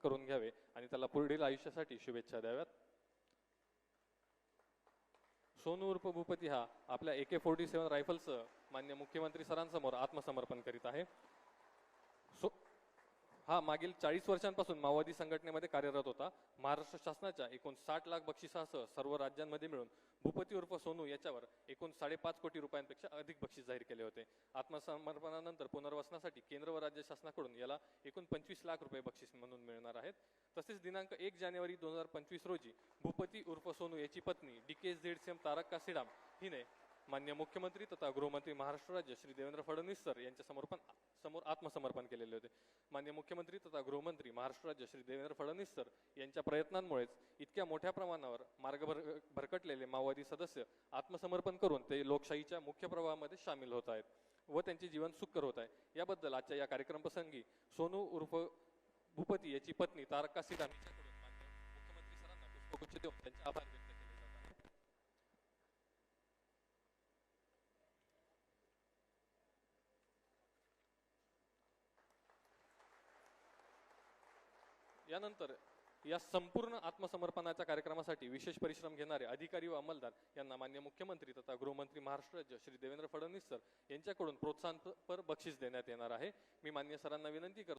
करून घ्यावे आणि त्याला पुढील आयुष्यासाठी शुभेच्छा द्याव्यात. सोनू उर्फ भूपती हा आपल्या AK-47 रायफलसह मान्य मुख्यमंत्री सरांसमोर आत्मसमर्पण करीत आहे. हा मागील 40 वर्षांपासून माओवादी संघटनेमध्ये कार्यरत होता. महाराष्ट्र शासनाच्या एकूण 60 लाख बक्षिसासह सर्व राज्यांमध्ये मिळून भूपती उर्फ सोनू याच्यावर एकूण 5.5 कोटी रुपयांपेक्षा अधिक बक्षीस जाहीर केले होते. आत्मसमर्पणानंतर पुनर्वसनासाठी केंद्र व राज्य शासनाकडून याला एकूण 25 लाख रुपये बक्षीस म्हणून मिळणार आहेत. तसेच दिनांक 1 जानेवारी 2025 रोजी भूपती उर्फ सोनू याची पत्नी DKZCM तारक्का सीडाम हिने मान्य मुख्यमंत्री तथा गृहमंत्री महाराष्ट्र राज्य श्री देवेंद्र फडणवीस सर यांच्या समोर आत्मसमर्पण केलेले होते. मान्य मुख्यमंत्री तथा गृहमंत्री महाराष्ट्र राज्य श्री देवेंद्र फडणवीस सर यांच्या प्रयत्नांमुळेच इतक्या मोठ्या प्रमाणावर मार्ग भरकटलेले माओवादी सदस्य आत्मसमर्पण करून ते लोकशाहीच्या मुख्य प्रवाहामध्ये सामील होत आहेत व त्यांचे जीवन सुखकर होत आहे. याबद्दल आजच्या या कार्यक्रम प्रसंगी सोनू उर्फ भूपती याची पत्नी तारक्का सीडाम यांच्याकडून मान्य मुख्यमंत्री सरांना पुष्पगुच्छ देऊन त्यांचे आभार व्यक्त केले जात आहेत. यानंतर या संपूर्ण आत्मसमर्पणाच्या कार्यक्रमासाठी विशेष परिश्रम घेणारे अधिकारी व अंमलदार यांना मान्य मुख्यमंत्री तथा गृहमंत्री महाराष्ट्र राज्य श्री देवेंद्र फडणवीस सर यांच्याकडून प्रोत्साहनपर बक्षीस देण्यात येणार आहे. मी मान्य सरांना विनंती करतो